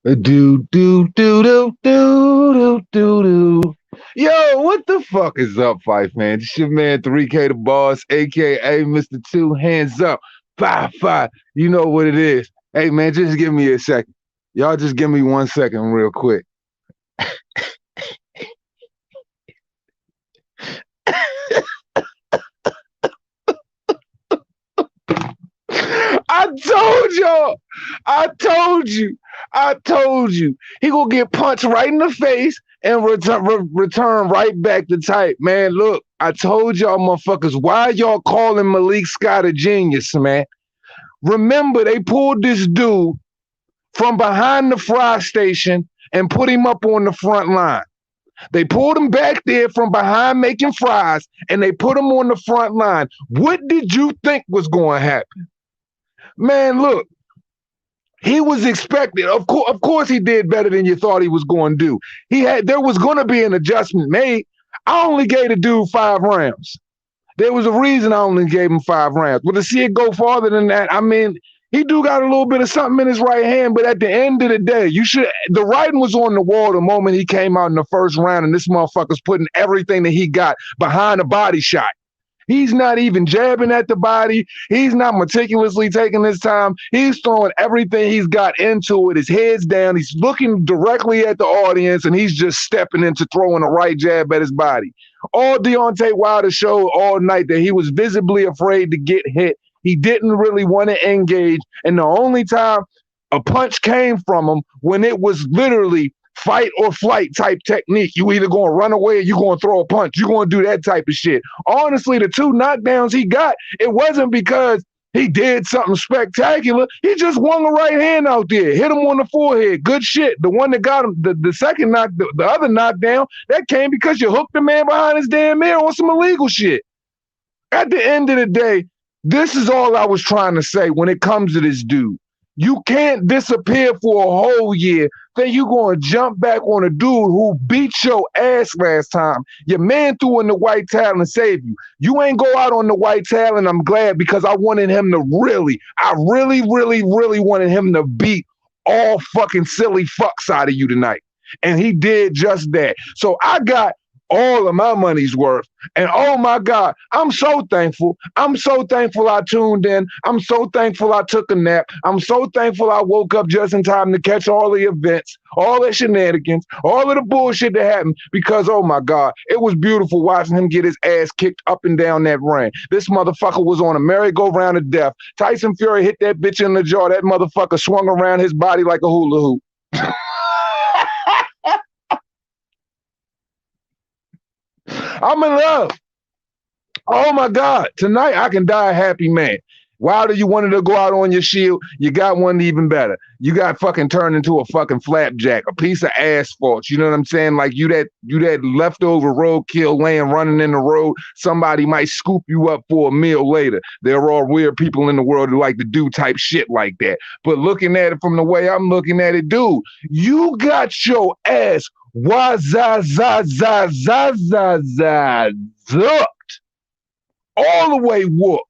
Do do do do do do do do. Yo, what the fuck is up, Fife man? It's your man 3K the Boss, aka Mr. Two Hands Up. Fah Fah. You know what it is. Hey man, just give me a second. Y'all just give me 1 second real quick. I told y'all. I told you. I told you. He gonna get punched right in the face and return right back to type. Man, look, I told y'all motherfuckers, why y'all calling Malik Scott a genius, man? Remember, they pulled this dude from behind the fry station and put him up on the front line. They pulled him back there from behind making fries and they put him on the front line. What did you think was going to happen? Man, look, he was expected. Of course, he did better than you thought he was going to do. There was going to be an adjustment made. I only gave the dude 5 rounds. There was a reason I only gave him 5 rounds. But to see it go farther than that, I mean, he do got a little bit of something in his right hand. But at the end of the day, the writing was on the wall the moment he came out in the first round, and this motherfucker's putting everything that he got behind a body shot. He's not even jabbing at the body. He's not meticulously taking his time. He's throwing everything he's got into it. His head's down. He's looking directly at the audience, and he's just stepping into throwing a right jab at his body. All Deontay Wilder showed all night that he was visibly afraid to get hit. He didn't really want to engage. And the only time a punch came from him when it was literally fight or flight type technique. You either going to run away or you going to throw a punch. You going to do that type of shit. Honestly, the 2 knockdowns he got, it wasn't because he did something spectacular. He just swung a right hand out there, hit him on the forehead. Good shit. The one that got him, the second the other knockdown, that came because you hooked the man behind his damn ear on some illegal shit. At the end of the day, this is all I was trying to say when it comes to this dude. You can't disappear for a whole year. Then you going to jump back on a dude who beat your ass last time. Your man threw in the white towel and saved you. You ain't go out on the white towel, and I'm glad because I wanted him to really wanted him to beat all fucking silly fucks out of you tonight. And he did just that. So I got all of my money's worth. And oh my God, I'm so thankful. I'm so thankful I tuned in. I'm so thankful I took a nap. I'm so thankful I woke up just in time to catch all the events, all the shenanigans, all of the bullshit that happened because, oh my God, it was beautiful watching him get his ass kicked up and down that ring. This motherfucker was on a merry-go-round of death. Tyson Fury hit that bitch in the jaw. That motherfucker swung around his body like a hula hoop. I'm in love. Oh my God. Tonight I can die a happy man. Wilder, you wanted to go out on your shield. You got one even better. You got fucking turned into a fucking flapjack, a piece of asphalt. You know what I'm saying? Like you that leftover roadkill laying running in the road. Somebody might scoop you up for a meal later. There are weird people in the world who like to do type shit like that. But looking at it from the way I'm looking at it, dude, you got your ass zooked. All the way whooped.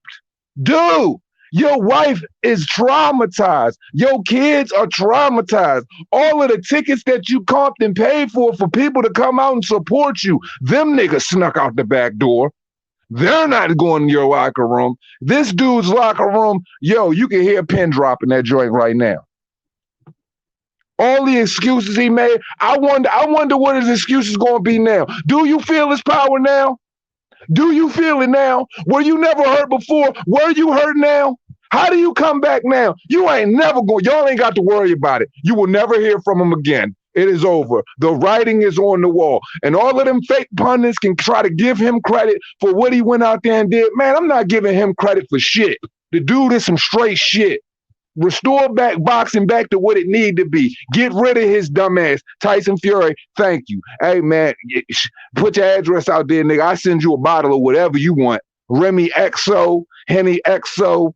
Dude, your wife is traumatized. Your kids are traumatized. All of the tickets that you comped and paid for people to come out and support you, them niggas snuck out the back door. They're not going to your locker room. This dude's locker room, yo, you can hear a pin drop in that joint right now. All the excuses he made, I wonder what his excuse is going to be now. Do you feel his power now? Do you feel it now? Were you never hurt before? Were you hurt now? How do you come back now? You ain't never going. Y'all ain't got to worry about it. You will never hear from him again. It is over. The writing is on the wall. And all of them fake pundits can try to give him credit for what he went out there and did. Man, I'm not giving him credit for shit. The dude is some straight shit. Restore back boxing back to what it need to be. Get rid of his dumb ass. Tyson Fury, thank you. Hey, man, put your address out there, nigga. I send you a bottle of whatever you want. Remy XO, Henny XO,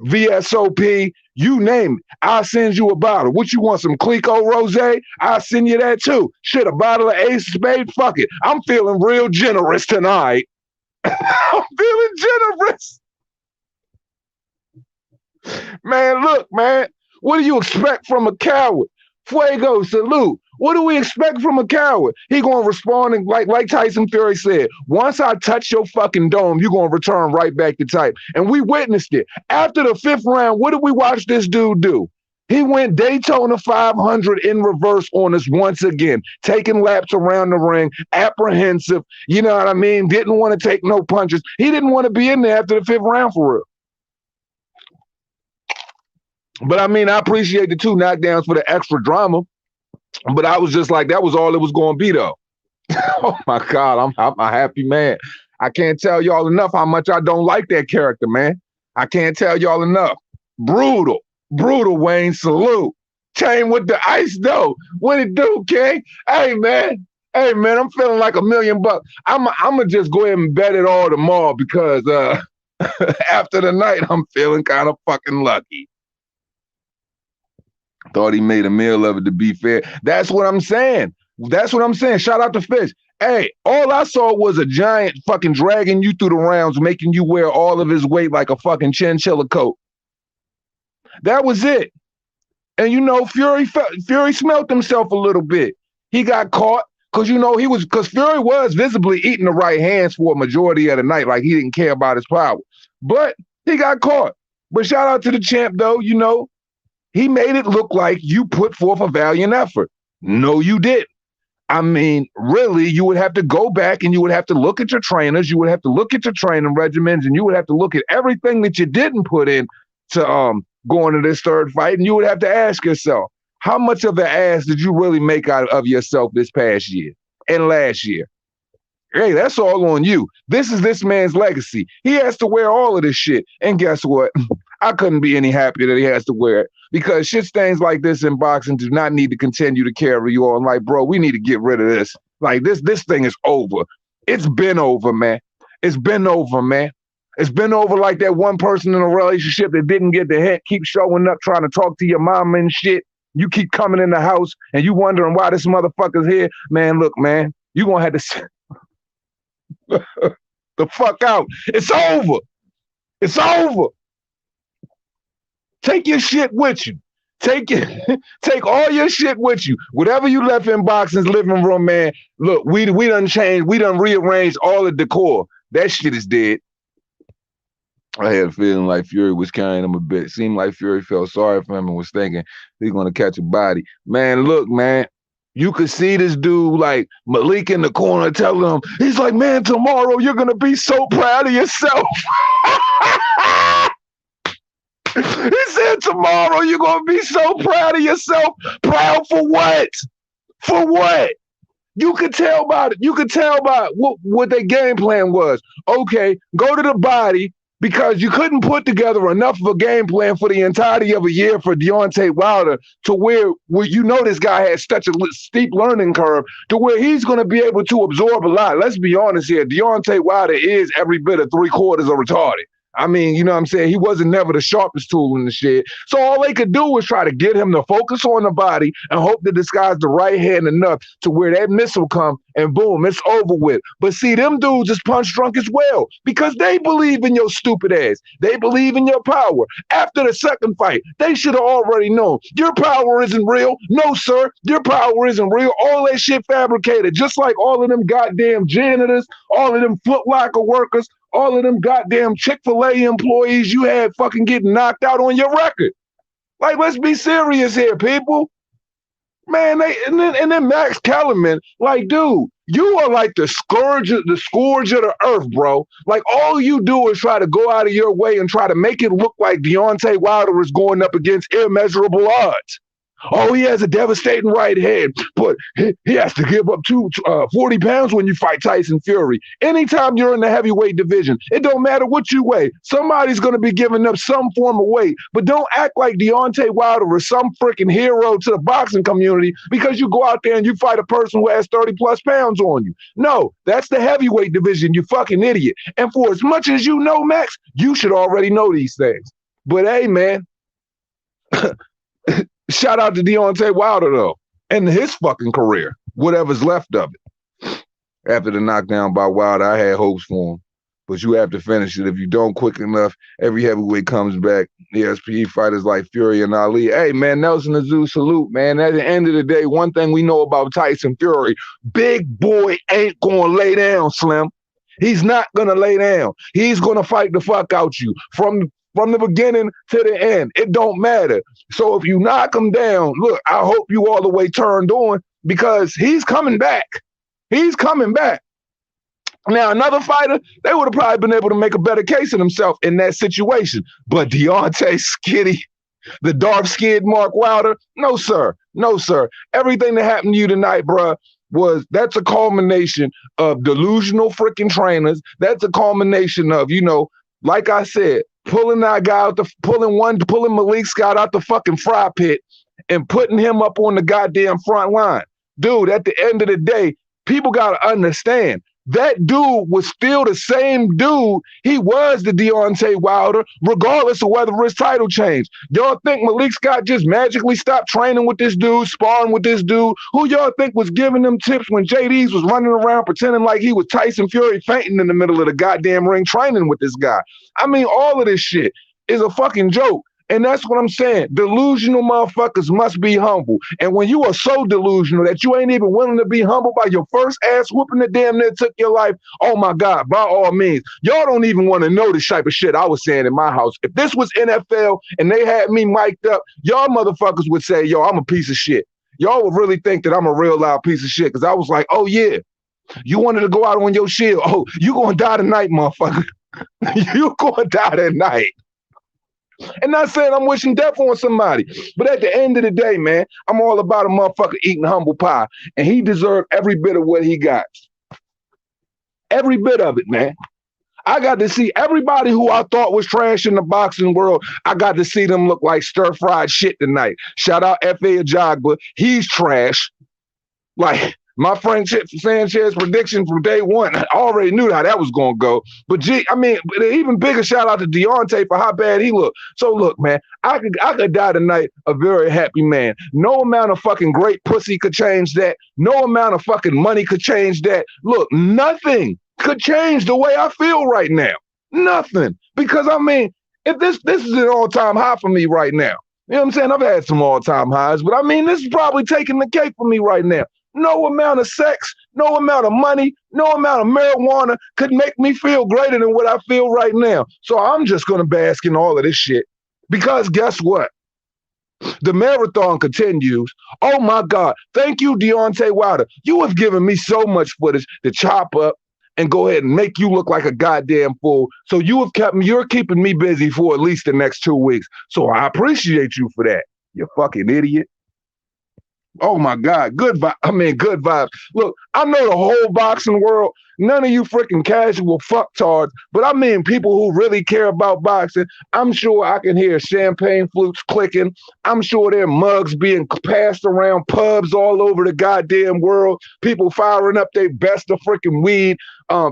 VSOP, you name it. I'll send you a bottle. What you want, some Clico Rosé? I'll send you that too. Shit, a bottle of Ace of Spade? Fuck it. I'm feeling real generous tonight. I'm feeling generous. Man, look, man, what do you expect from a coward? Fuego, salute. What do we expect from a coward? He gonna respond and like Tyson Fury said, once I touch your fucking dome, you gonna return right back to type. And we witnessed it. After the 5th round, what did we watch this dude do? He went Daytona 500 in reverse on us once again, taking laps around the ring, apprehensive, you know what I mean? Didn't want to take no punches. He didn't want to be in there after the 5th round for real. But I mean, I appreciate the 2 knockdowns for the extra drama. But I was just like, that was all it was going to be, though. Oh, my God. I'm a happy man. I can't tell y'all enough how much I don't like that character, man. I can't tell y'all enough. Brutal. Brutal, Wayne. Salute. Chain with the ice, though. What it do, King? Hey, man. Hey, man, I'm feeling like $1 million. I'm going to just go ahead and bet it all tomorrow because after the night, I'm feeling kind of fucking lucky. Thought he made a meal of it, to be fair. That's what I'm saying. That's what I'm saying. Shout out to Fish. Hey, all I saw was a giant fucking dragging you through the rounds, making you wear all of his weight like a fucking chinchilla coat. That was it. And you know, Fury smelt himself a little bit. He got caught because Fury was visibly eating the right hands for a majority of the night, like he didn't care about his power. But he got caught. But shout out to the champ, though, you know. He made it look like you put forth a valiant effort. No, you didn't. I mean, really, you would have to go back and you would have to look at your trainers. You would have to look at your training regimens, and you would have to look at everything that you didn't put in to go into this 3rd fight. And you would have to ask yourself, how much of the ass did you really make out of yourself this past year and last year? Hey, that's all on you. This is this man's legacy. He has to wear all of this shit. And guess what? I couldn't be any happier that he has to wear it, because shit stains like this in boxing do not need to continue to carry you on. Like, bro, we need to get rid of this. Like, this thing is over. It's been over, man. It's been over, man. It's been over like that one person in a relationship that didn't get the hint, keep showing up, trying to talk to your mama and shit. You keep coming in the house and you wondering why this motherfucker's here. Man, look, man, you gonna have to the fuck out. It's over. It's over. Take your shit with you. Take all your shit with you. Whatever you left in boxing's living room, man. Look, we done changed. We done rearranged all the decor. That shit is dead. I had a feeling like Fury was carrying him a bit. It seemed like Fury felt sorry for him and was thinking he's gonna catch a body. Man, look, man. You could see this dude like Malik in the corner telling him, he's like, man, tomorrow you're gonna be so proud of yourself. He said tomorrow you're going to be so proud of yourself. Proud for what? For what? You could tell by it. You could tell by what their game plan was. Okay, go to the body because you couldn't put together enough of a game plan for the entirety of a year for Deontay Wilder to where you know this guy has such a steep learning curve to where he's going to be able to absorb a lot. Let's be honest here. Deontay Wilder is every bit of 3/4 of retarded. I mean, you know what I'm saying? He wasn't never the sharpest tool in the shed. So all they could do was try to get him to focus on the body and hope to disguise the right hand enough to where that missile come and boom, it's over with. But see, them dudes is punch drunk as well because they believe in your stupid ass. They believe in your power. After the 2nd fight, they should have already known. Your power isn't real. No, sir. Your power isn't real. All that shit fabricated. Just like all of them goddamn janitors, all of them Foot Locker workers, all of them goddamn Chick-fil-A employees you had fucking getting knocked out on your record. Like, let's be serious here, people. Man, and then Max Kellerman, like, dude, you are like the scourge of the earth, bro. Like, all you do is try to go out of your way and try to make it look like Deontay Wilder is going up against immeasurable odds. Oh, he has a devastating right hand, but he has to give up 40 pounds when you fight Tyson Fury. Anytime you're in the heavyweight division, it don't matter what you weigh. Somebody's going to be giving up some form of weight, but don't act like Deontay Wilder is some freaking hero to the boxing community because you go out there and you fight a person who has 30 plus pounds on you. No, that's the heavyweight division, you fucking idiot. And for as much as you know, Max, you should already know these things. But hey, man, shout out to Deontay Wilder, though, and his fucking career, whatever's left of it. After the knockdown by Wilder, I had hopes for him. but you have to finish it. If you don't quick enough, every heavyweight comes back. ESPE fighters like Fury and Ali. Hey, man, Nelson Azu, salute, man. At the end of the day, one thing we know about Tyson Fury, big boy ain't going to lay down, Slim. He's not going to lay down. He's going to fight the fuck out you from the beginning to the end. It don't matter. So if you knock him down, look, I hope you all the way turned on because he's coming back. He's coming back. Now, another fighter, they would have probably been able to make a better case of himself in that situation. But Deontay Skitty, the dark-skinned Mark Wilder, no, sir. No, sir. Everything that happened to you tonight, bruh, that's a culmination of delusional freaking trainers. That's a culmination of, like I said, pulling Malik Scott out the fucking fry pit and putting him up on the goddamn front line. Dude, at the end of the day, people got to understand, that dude was still the same dude he was the Deontay Wilder, regardless of whether his title changed. Y'all think Malik Scott just magically stopped training with this dude, sparring with this dude? Who y'all think was giving them tips when JD's was running around pretending like he was Tyson Fury fainting in the middle of the goddamn ring training with this guy? I mean, all of this shit is a fucking joke. And that's what I'm saying. Delusional motherfuckers must be humble. And when you are so delusional that you ain't even willing to be humble by your first ass whooping that damn near took your life, oh my God, by all means, y'all don't even want to know the type of shit I was saying in my house. If this was NFL and they had me mic'd up, y'all motherfuckers would say, yo, I'm a piece of shit. Y'all would really think that I'm a real loud piece of shit because I was like, oh yeah, you wanted to go out on your shield. Oh, you gonna die tonight, motherfucker. You gonna die tonight. And not saying I'm wishing death on somebody, but at the end of the day, man, I'm all about a motherfucker eating humble pie, and he deserved every bit of what he got. Every bit of it, man. I got to see everybody who I thought was trash in the boxing world. I got to see them look like stir-fried shit tonight. Shout out F.A. Ajagba. He's trash. Like, my friend Sanchez prediction from day one, I already knew how that was going to go. But, even bigger shout out to Deontay for how bad he looked. So, look, man, I could die tonight a very happy man. No amount of fucking great pussy could change that. No amount of fucking money could change that. Look, nothing could change the way I feel right now. Nothing. Because, if this is an all-time high for me right now. You know what I'm saying? I've had some all-time highs, but this is probably taking the cake for me right now. No amount of sex, no amount of money, no amount of marijuana could make me feel greater than what I feel right now. So I'm just going to bask in all of this shit. Because guess what? The marathon continues. Oh my God. Thank you, Deontay Wilder. You have given me so much footage to chop up and go ahead and make you look like a goddamn fool. So you're keeping me busy for at least the next 2 weeks. So I appreciate you for that. You fucking idiot. Oh my God, good vibes. Look, I know the whole boxing world. None of you freaking casual fucktards, but people who really care about boxing. I'm sure I can hear champagne flutes clicking. I'm sure there are mugs being passed around pubs all over the goddamn world. People firing up their best of freaking weed.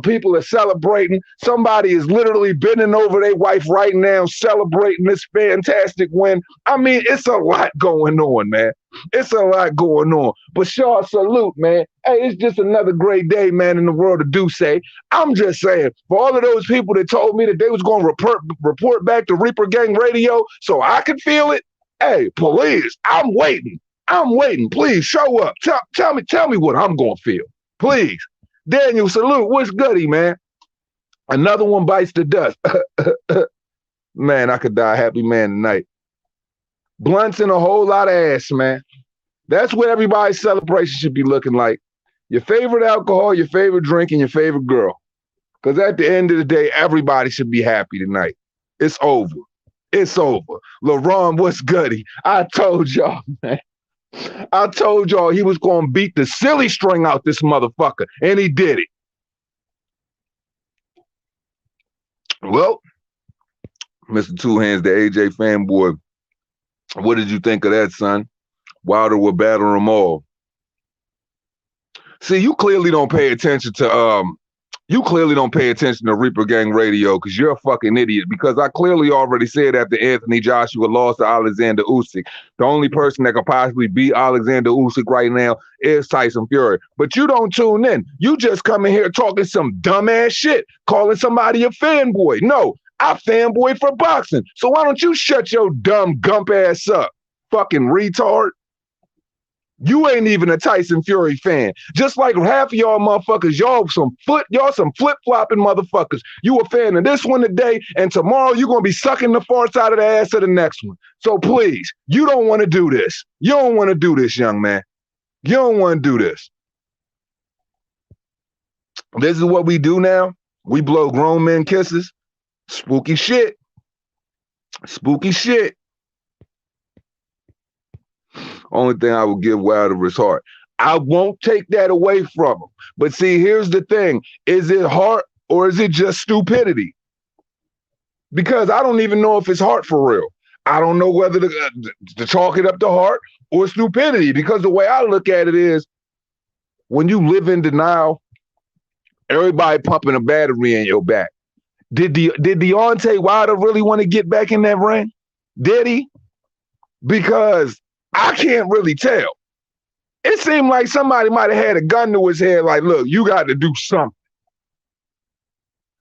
People are celebrating. Somebody is literally bending over their wife right now, celebrating this fantastic win. It's a lot going on, man. It's a lot going on. But Shaw, salute, man. Hey, it's just another great day, man, in the world of Duce. I'm just saying, for all of those people that told me that they was going to report back to Reaper Gang Radio so I could feel it, hey, please, I'm waiting. Please show up. Tell me what I'm going to feel. Please. Daniel, salute. What's goody, man? Another one bites the dust. Man, I could die a happy man tonight. Blunts and a whole lot of ass, man. That's what everybody's celebration should be looking like. Your favorite alcohol, your favorite drink, and your favorite girl. Because at the end of the day, everybody should be happy tonight. It's over. It's over. LaRon, what's goody? I told y'all, man. I told y'all he was going to beat the silly string out this motherfucker. And he did it. Well, Mr. Two Hands, the AJ fanboy, what did you think of that, son? Wilder will battle them all. See, you clearly don't pay attention to You clearly don't pay attention to Reaper Gang Radio because you're a fucking idiot. Because I clearly already said after Anthony Joshua lost to Alexander Usyk, the only person that could possibly beat Alexander Usyk right now is Tyson Fury. But you don't tune in. You just come in here talking some dumbass shit, calling somebody a fanboy. No, I fanboy for boxing. So why don't you shut your dumb gump ass up, fucking retard? You ain't even a Tyson Fury fan. Just like half of y'all motherfuckers, y'all some flip-flopping motherfuckers. You a fan of this one today, and tomorrow you're going to be sucking the farts out of the ass of the next one. So please, you don't want to do this. You don't want to do this, young man. You don't want to do this. This is what we do now. We blow grown men kisses. Spooky shit. Spooky shit. Only thing I will give Wilder is heart. I won't take that away from him. But see, here's the thing. Is it heart or is it just stupidity? Because I don't even know if it's heart for real. I don't know whether to chalk it up to heart or stupidity. Because the way I look at it is, when you live in denial, everybody pumping a battery in your back. Did Deontay Wilder really want to get back in that ring? Did he? Because I can't really tell. It seemed like somebody might have had a gun to his head, like, look, you got to do something.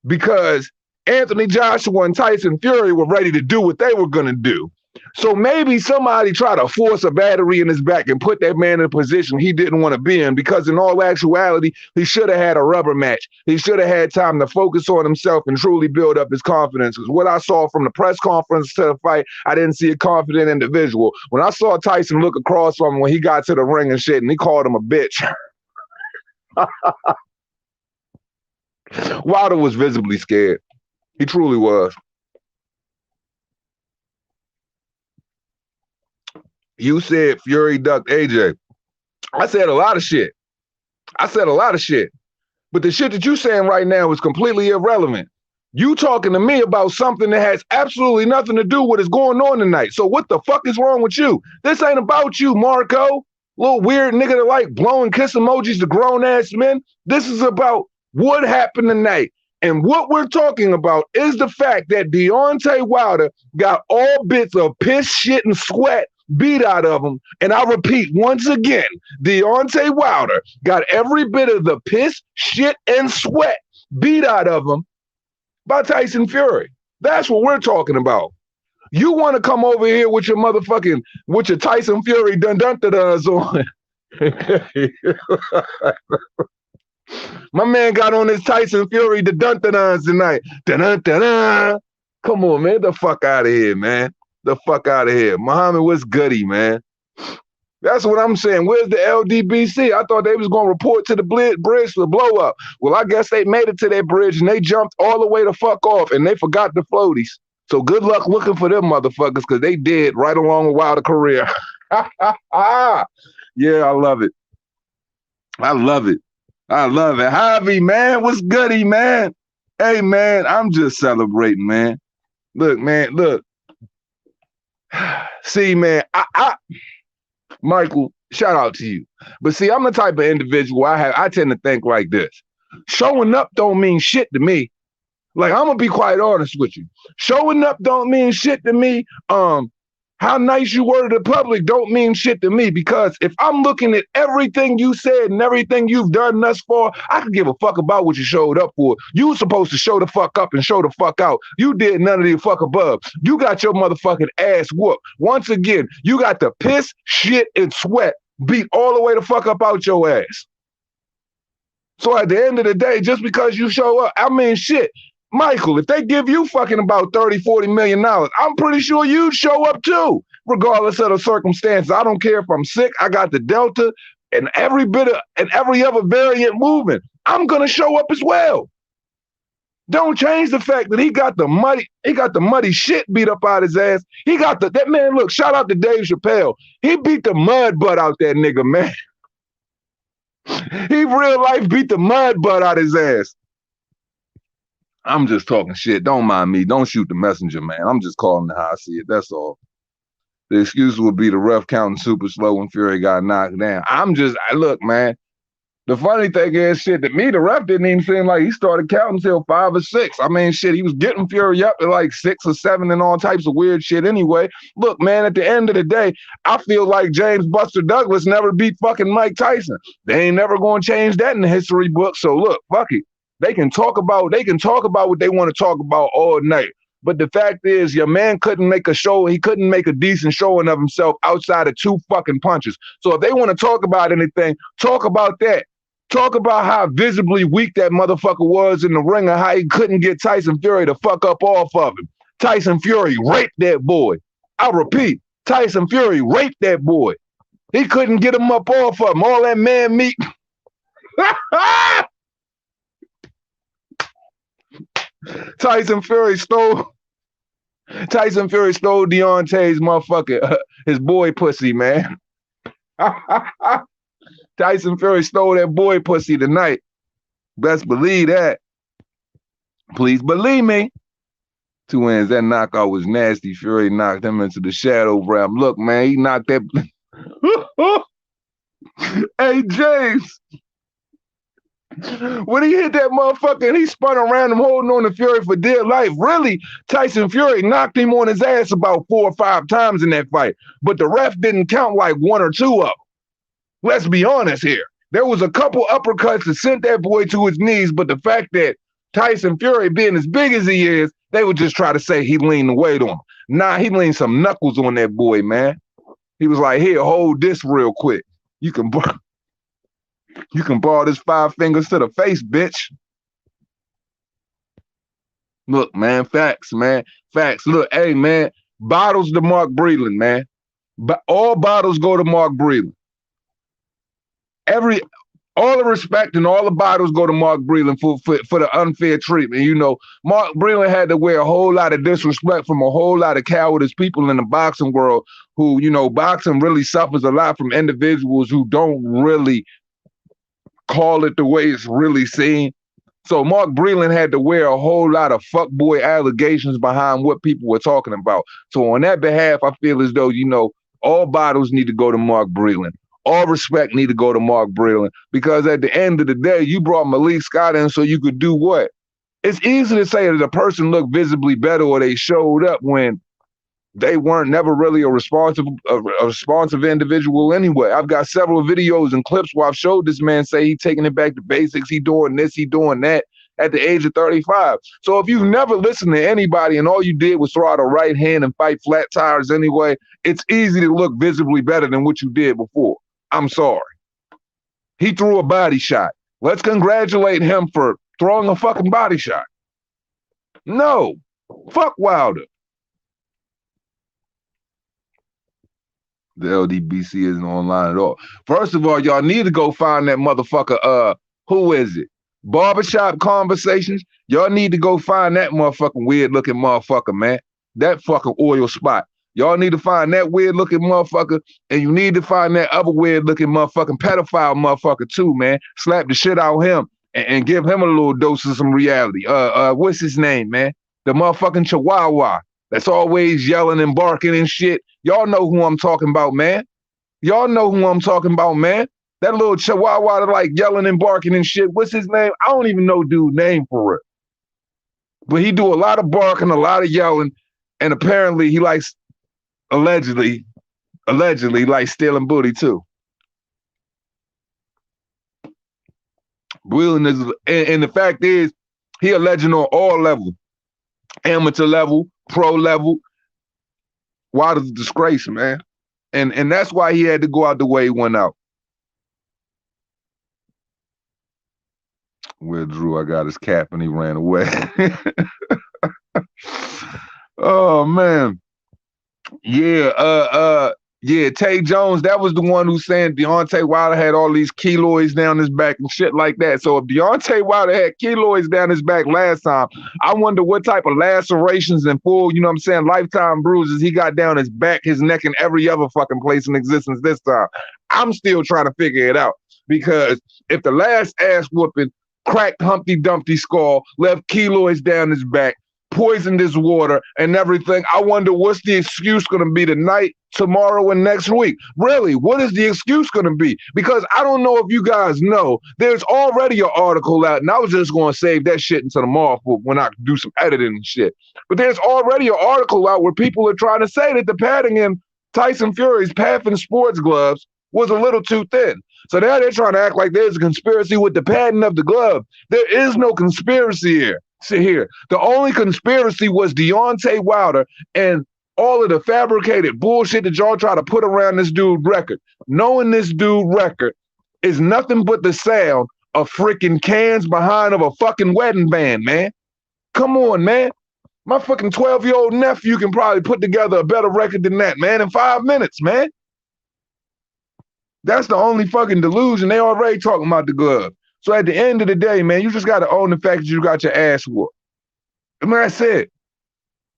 Because Anthony Joshua and Tyson Fury were ready to do what they were going to do. So maybe somebody tried to force a battery in his back and put that man in a position he didn't want to be in, because in all actuality, he should have had a rubber match. He should have had time to focus on himself and truly build up his confidence. Because what I saw from the press conference to the fight, I didn't see a confident individual. When I saw Tyson look across from him when he got to the ring and shit, and he called him a bitch. Wilder was visibly scared. He truly was. You said Fury ducked AJ. I said a lot of shit. But the shit that you saying right now is completely irrelevant. You talking to me about something that has absolutely nothing to do with what's going on tonight. So what the fuck is wrong with you? This ain't about you, Marco. Little weird nigga that like blowing kiss emojis to grown ass men. This is about what happened tonight. And what we're talking about is the fact that Deontay Wilder got all bits of piss, shit, and sweat beat out of him. And I repeat once again, Deontay Wilder got every bit of the piss, shit, and sweat beat out of him by Tyson Fury. That's what we're talking about. You want to come over here with your Tyson Fury dun-dun-dun-duns on. My man got on his Tyson Fury dun-dun-dun-duns tonight. Dun-dun-dun-dun. Come on, man. The fuck out of here, man. The fuck out of here. Muhammad, what's goody, man? That's what I'm saying. Where's the LDBC? I thought they was going to report to the bridge for the blow up. Well, I guess they made it to that bridge and they jumped all the way the fuck off and they forgot the floaties. So good luck looking for them motherfuckers, because they did right along with Wilder's career. Yeah, I love it. I love it. Javi, man, what's goody, man? Hey, man, I'm just celebrating, man. Look, man, look. See, man, Michael, shout out to you. But see, I'm the type of individual I tend to think like this. Showing up don't mean shit to me. Like, I'm gonna be quite honest with you. Showing up don't mean shit to me. How nice you were to the public don't mean shit to me, because if I'm looking at everything you said and everything you've done thus far, I could give a fuck about what you showed up for. You were supposed to show the fuck up and show the fuck out. You did none of the fuck above. You got your motherfucking ass whooped. Once again, you got the piss, shit, and sweat beat all the way the fuck up out your ass. So at the end of the day, just because you show up, I mean, shit. Michael, if they give you fucking about $30, $40 million, I'm pretty sure you'd show up too, regardless of the circumstances. I don't care if I'm sick, I got the Delta and every other variant moving. I'm gonna show up as well. Don't change the fact that he got the muddy shit beat up out his ass. That man, look, shout out to Dave Chappelle. He beat the mud butt out that nigga, man. He real life beat the mud butt out his ass. I'm just talking shit. Don't mind me. Don't shoot the messenger, man. I'm just calling it how I see it. That's all. The excuse would be the ref counting super slow when Fury got knocked down. Look, man. The funny thing is, shit, to me, the ref didn't even seem like he started counting until 5 or 6. I mean, shit, he was getting Fury up at like 6 or 7 and all types of weird shit anyway. Look, man, at the end of the day, I feel like James Buster Douglas never beat fucking Mike Tyson. They ain't never going to change that in the history book. So look, fuck it. They can talk about what they want to talk about all night. But the fact is, your man couldn't make a show. He couldn't make a decent showing of himself outside of 2 fucking punches. So if they want to talk about anything, talk about that. Talk about how visibly weak that motherfucker was in the ring and how he couldn't get Tyson Fury to fuck up off of him. Tyson Fury raped that boy. I repeat, Tyson Fury raped that boy. He couldn't get him up off of him. All that man meat. Tyson Fury stole Deontay's motherfucker, his boy pussy, man. Tyson Fury stole that boy pussy tonight. Best believe that. Please believe me. 2 wins. That knockout was nasty. Fury knocked him into the shadow realm. Look, man, he knocked that. Hey, James. When he hit that motherfucker and he spun around him holding on to Fury for dear life, really, Tyson Fury knocked him on his ass about 4 or 5 times in that fight. But the ref didn't count like 1 or 2 of them. Let's be honest here. There was a couple uppercuts that sent that boy to his knees, but the fact that Tyson Fury, being as big as he is, they would just try to say he leaned the weight on him. Nah, he leaned some knuckles on that boy, man. He was like, here, hold this real quick. You can ball this 5 fingers to the face, bitch. Look, man, facts, man. Facts. Look, hey, man, bottles to Mark Breland, man. But all bottles go to Mark Breland. All the respect and all the bottles go to Mark Breland for the unfair treatment. You know, Mark Breland had to wear a whole lot of disrespect from a whole lot of cowardice people in the boxing world who, you know, boxing really suffers a lot from individuals who don't really call it the way it's really seen. So Mark Breland had to wear a whole lot of fuckboy allegations behind what people were talking about. So on that behalf, I feel as though, you know, all bottles need to go to Mark Breland. All respect need to go to Mark Breland, because at the end of the day, you brought Malik Scott in so you could do what? It's easy to say that a person looked visibly better or they showed up when they weren't never really a responsive individual anyway. I've got several videos and clips where I've showed this man say he taking it back to basics, he doing this, he doing that at the age of 35. So if you've never listened to anybody and all you did was throw out a right hand and fight flat tires anyway, it's easy to look visibly better than what you did before. I'm sorry. He threw a body shot. Let's congratulate him for throwing a fucking body shot. No. Fuck Wilder. The LDBC isn't online at all. First of all, y'all need to go find that motherfucker. Who is it? Barbershop Conversations. Y'all need to go find that motherfucking weird looking motherfucker, man. That fucking oil spot. Y'all need to find that weird-looking motherfucker, and you need to find that other weird-looking motherfucking pedophile motherfucker too, man. Slap the shit out of him and give him a little dose of some reality. What's his name, man? The motherfucking Chihuahua that's always yelling and barking and shit. Y'all know who I'm talking about, man. Y'all know who I'm talking about, man. That little Chihuahua that like yelling and barking and shit. What's his name? I don't even know dude's name for it. But he do a lot of barking, a lot of yelling, and apparently he likes allegedly like stealing booty too. Breland is, and the fact is, he a legend on all levels, amateur level, pro level. Wilder's a disgrace, man, and that's why he had to go out the way he went out. Where Drew, I got his cap and he ran away. Oh man. Yeah, Tay Jones, that was the one who saying Deontay Wilder had all these keloids down his back and shit like that. So if Deontay Wilder had keloids down his back last time, I wonder what type of lacerations and full, you know what I'm saying, lifetime bruises he got down his back, his neck, and every other fucking place in existence this time. I'm still trying to figure it out, because if the last ass whooping cracked Humpty Dumpty's skull, left keloids down his back, poisoned his water and everything. I wonder what's the excuse going to be tonight, tomorrow, and next week. Really, what is the excuse going to be? Because I don't know if you guys know, there's already an article out, and I was just going to save that shit until tomorrow for when I do some editing and shit. But there's already an article out where people are trying to say that the padding in Tyson Fury's PIMPIN sports gloves was a little too thin. So now they're trying to act like there's a conspiracy with the padding of the glove. There is no conspiracy here. See here, the only conspiracy was Deontay Wilder and all of the fabricated bullshit that y'all try to put around this dude's record. Knowing this dude's record is nothing but the sound of freaking cans behind of a fucking wedding band, man. Come on, man. My fucking 12-year-old nephew can probably put together a better record than that, man, in 5 minutes, man. That's the only fucking delusion. They already talking about the glove. So at the end of the day, man, you just got to own the fact that you got your ass whooped. I mean, that's it.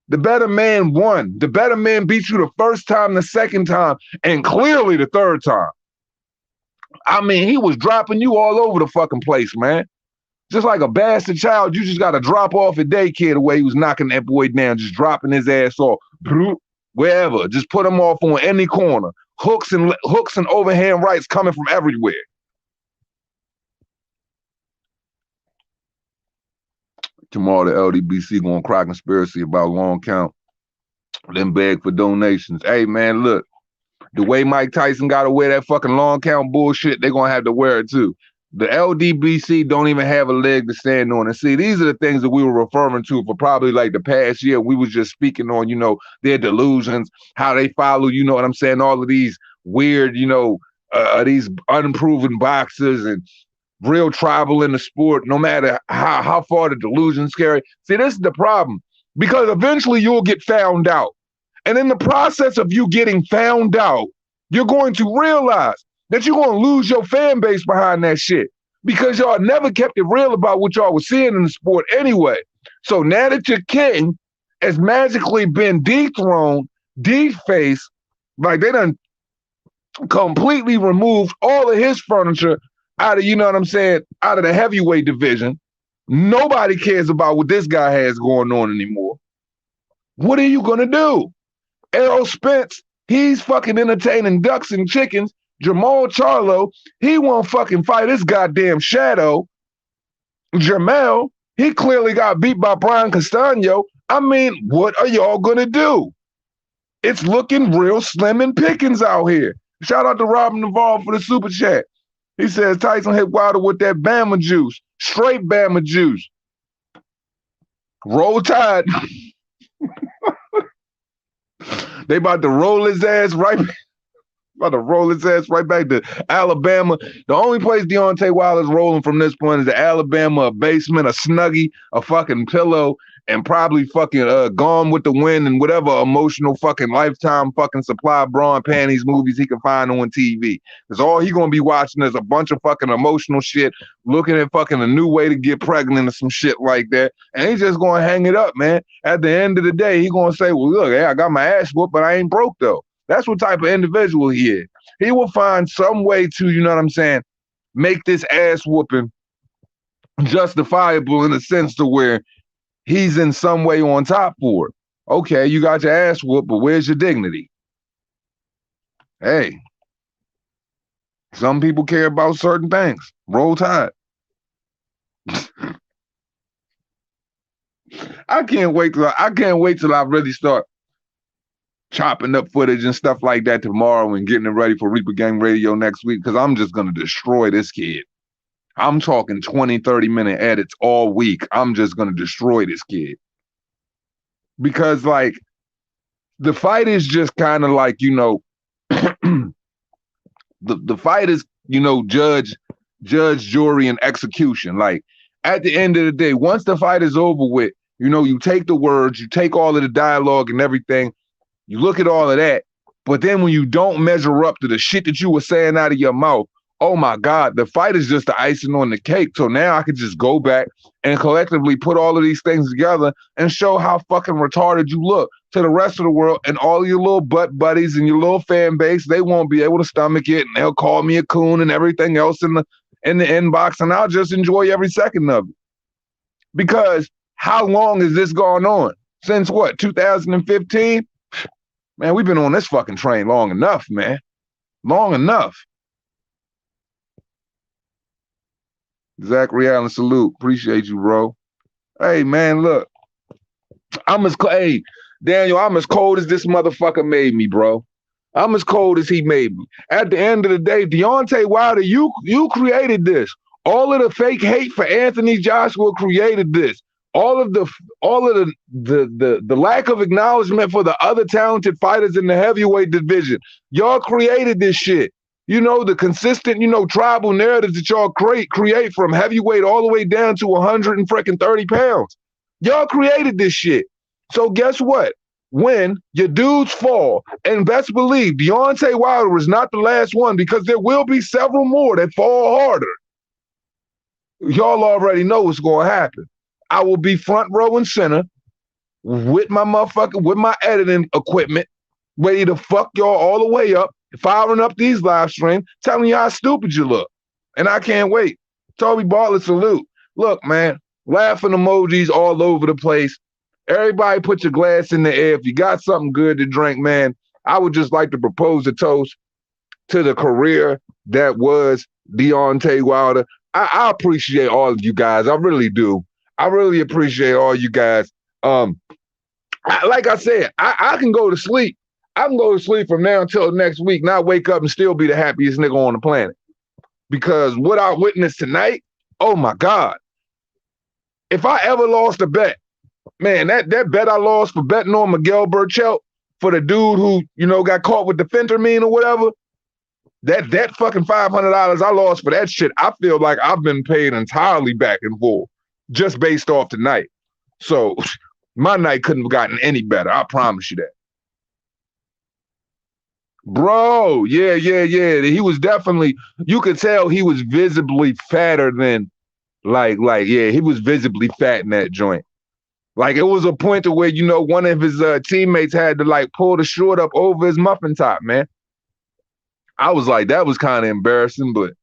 The better man won. The better man beat you the first time, the second time, and clearly the third time. I mean, he was dropping you all over the fucking place, man. Just like a bastard child, you just got to drop off at daycare the way he was knocking that boy down, just dropping his ass off, wherever. Just put him off on any corner. Hooks and overhand rights coming from everywhere. Tomorrow the LDBC gonna cry conspiracy about long count, then beg for donations. Hey man, look, the way Mike Tyson gotta wear that fucking long count bullshit, they're gonna have to wear it too. The LDBC don't even have a leg to stand on. And see, these are the things that we were referring to for probably like the past year. We was just speaking on, you know, their delusions, how they follow, you know what I'm saying, all of these weird, you know, these unproven boxers and real tribal in the sport, no matter how far the delusions carry. See, this is the problem, because eventually you'll get found out. And in the process of you getting found out, you're going to realize that you're going to lose your fan base behind that shit, because y'all never kept it real about what y'all was seeing in the sport anyway. So now that your king has magically been dethroned, defaced, like they done completely removed all of his furniture out of, you know what I'm saying, out of the heavyweight division. Nobody cares about what this guy has going on anymore. What are you gonna do? Errol Spence, he's fucking entertaining ducks and chickens. Jamal Charlo, he won't fucking fight his goddamn shadow. Jermell, he clearly got beat by Brian Castano. I mean, what are y'all gonna do? It's looking real slim and pickings out here. Shout out to Robin Navarro for the super chat. He says Tyson hit Wilder with that Bama juice, straight Bama juice. Roll Tide. They about to roll his ass right back to Alabama. The only place Deontay Wilder's rolling from this point is the Alabama, a basement, a Snuggie, a fucking pillow, and probably fucking Gone with the Wind and whatever emotional fucking Lifetime fucking supply bra and panties movies he can find on TV. Because all he gonna be watching is a bunch of fucking emotional shit, looking at fucking a new way to get pregnant or some shit like that. And he's just gonna hang it up, man. At the end of the day, he gonna say, well, look, hey, I got my ass whooped, but I ain't broke though. That's what type of individual he is. He will find some way to, you know what I'm saying, make this ass whooping justifiable in a sense to where he's in some way on top for it. Okay, you got your ass whooped, but where's your dignity? Hey, some people care about certain things. Roll Tide. I can't wait till I really start chopping up footage and stuff like that tomorrow and getting it ready for Reaper Gang Radio next week, because I'm just going to destroy this kid. I'm talking 20, 30-minute edits all week. I'm just going to destroy this kid. Because, like, the fight is just kind of like, you know, the fight is, you know, judge, jury, and execution. Like, at the end of the day, once the fight is over with, you know, you take the words, you take all of the dialogue and everything, you look at all of that, but then when you don't measure up to the shit that you were saying out of your mouth, oh my God, the fight is just the icing on the cake. So now I can just go back and collectively put all of these things together and show how fucking retarded you look to the rest of the world, and all your little butt buddies and your little fan base. They won't be able to stomach it, and they'll call me a coon and everything else in the inbox, and I'll just enjoy every second of it. Because How long has this gone on? Since what, 2015? Man, we've been on this fucking train long enough, man. Long enough. Zachary Allen, salute. Appreciate you, bro. Hey, man, look. Hey, Daniel, I'm as cold as this motherfucker made me, bro. I'm as cold as he made me. At the end of the day, Deontay Wilder, you created this. All of the fake hate for Anthony Joshua created this. All of the lack of acknowledgement for the other talented fighters in the heavyweight division. Y'all created this shit. You know, the consistent, tribal narratives that y'all create from heavyweight all the way down to 130 pounds. Y'all created this shit. So guess what? When your dudes fall, and best believe Deontay Wilder is not the last one, because there will be several more that fall harder. Y'all already know what's going to happen. I will be front row and center with my editing equipment, ready to fuck y'all all the way up, firing up these live streams, telling you how stupid you look. And I can't wait. Toby Bartlett, salute. Look, man, laughing emojis all over the place. Everybody put your glass in the air. If you got something good to drink, man, I would just like to propose a toast to the career that was Deontay Wilder. I appreciate all of you guys. I really do. I really appreciate all you guys. Like I said, I can go to sleep. I can go to sleep from now until next week, not wake up and still be the happiest nigga on the planet. Because what I witnessed tonight, oh my God. If I ever lost a bet, man, that bet I lost for betting on Miguel Burchelt, for the dude who, got caught with the fentanyl or whatever, that fucking $500 I lost for that shit, I feel like I've been paid entirely back and forth just based off tonight. So my night couldn't have gotten any better. I promise you that. Bro, yeah. He was definitely, you could tell he was visibly fatter than, he was visibly fat in that joint. Like, it was a point to where, one of his teammates had to, pull the short up over his muffin top, man. I was like, that was kind of embarrassing, but,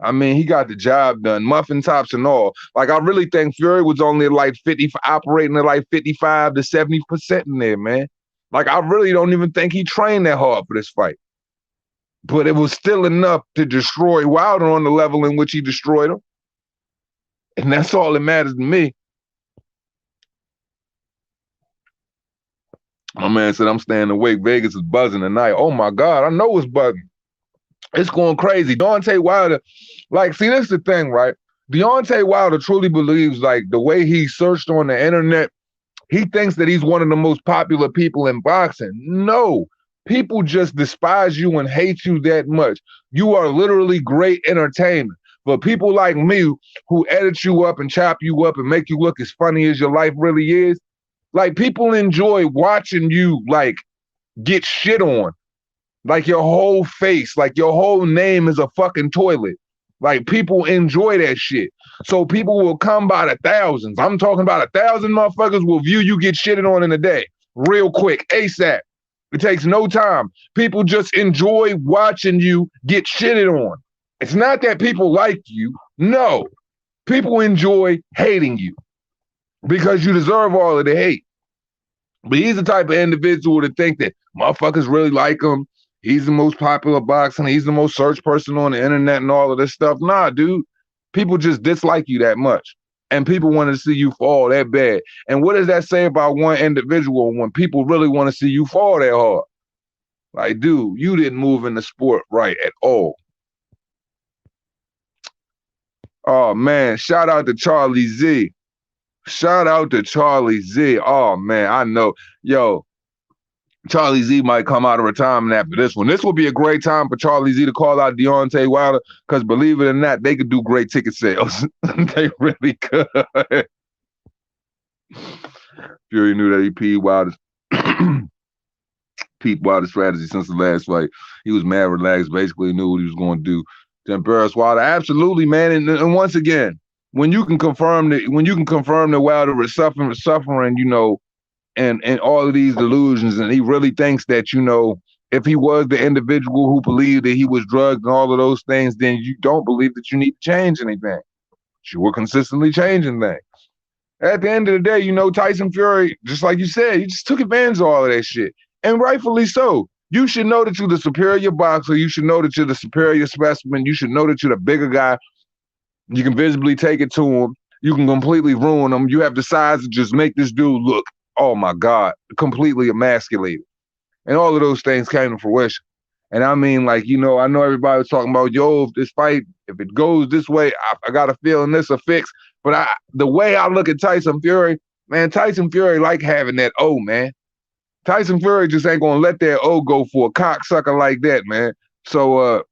I mean, he got the job done, muffin tops and all. Like, I really think Fury was only, operating at, 55 to 70% in there, man. Like, I really don't even think he trained that hard for this fight. But it was still enough to destroy Wilder on the level in which he destroyed him. And that's all that matters to me. My man said, I'm staying awake. Vegas is buzzing tonight. Oh, my God. I know it's buzzing. It's going crazy. Deontay Wilder, see, this is the thing, right? Deontay Wilder truly believes, the way he searched on the internet, he thinks that he's one of the most popular people in boxing. No, people just despise you and hate you that much. You are literally great entertainment. But people like me who edit you up and chop you up and make you look as funny as your life really is, people enjoy watching you, get shit on. Your whole face, your whole name is a fucking toilet. People enjoy that shit. So people will come by the thousands. I'm talking about 1,000 motherfuckers will view you get shitted on in a day. Real quick, ASAP. It takes no time. People just enjoy watching you get shitted on. It's not that people like you. No. People enjoy hating you because you deserve all of the hate. But he's the type of individual to think that motherfuckers really like him. He's the most popular boxer. He's the most searched person on the internet and all of this stuff. Nah, dude. People just dislike you that much. And people want to see you fall that bad. And what does that say about one individual when people really want to see you fall that hard? Dude, you didn't move in the sport right at all. Oh, man. Shout out to Charlie Z. Shout out to Charlie Z. Oh, man. I know. Yo. Charlie Z might come out of retirement after this one. This will be a great time for Charlie Z to call out Deontay Wilder because, believe it or not, they could do great ticket sales. They really could. Fury knew that he peed Wilder's strategy since the last fight. He was mad relaxed, basically knew what he was going to do to embarrass Wilder. Absolutely, man. And once again, when you can confirm that Wilder is suffering, and all of these delusions, and he really thinks that, if he was the individual who believed that he was drugged and all of those things, then you don't believe that you need to change anything. You were consistently changing things. At the end of the day, you know, Tyson Fury, just like you said, he just took advantage of all of that shit. And rightfully so. You should know that you're the superior boxer. You should know that you're the superior specimen. You should know that you're the bigger guy. You can visibly take it to him. You can completely ruin him. You have the size to just make this dude look, oh my God, completely emasculated. And all of those things came to fruition. And I mean, like, you know, I know everybody was talking about, yo, if this fight, if it goes this way, I got a feeling this a fix. But the way I look at Tyson Fury, man, Tyson Fury like having that O, man. Tyson Fury just ain't gonna let that O go for a cocksucker like that, man. So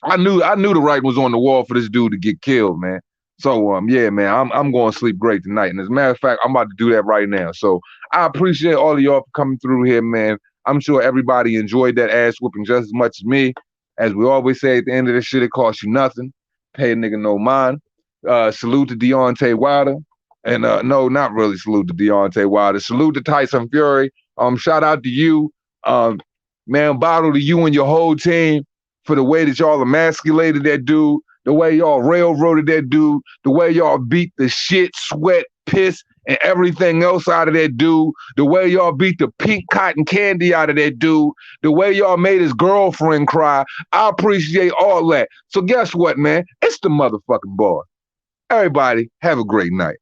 I knew the writing was on the wall for this dude to get killed, man. So yeah, man, I'm going to sleep great tonight. And as a matter of fact, I'm about to do that right now. So I appreciate all of y'all for coming through here, man. I'm sure everybody enjoyed that ass whooping just as much as me. As we always say at the end of this shit, it costs you nothing. Pay a nigga no mind. Salute to Deontay Wilder. And no, not really salute to Deontay Wilder. Salute to Tyson Fury. Shout out to you. Man, bottle to you and your whole team for the way that y'all emasculated that dude, the way y'all railroaded that dude, the way y'all beat the shit, sweat, piss, and everything else out of that dude, the way y'all beat the pink cotton candy out of that dude, the way y'all made his girlfriend cry. I appreciate all that. So guess what, man? It's the motherfucking boy. Everybody, have a great night.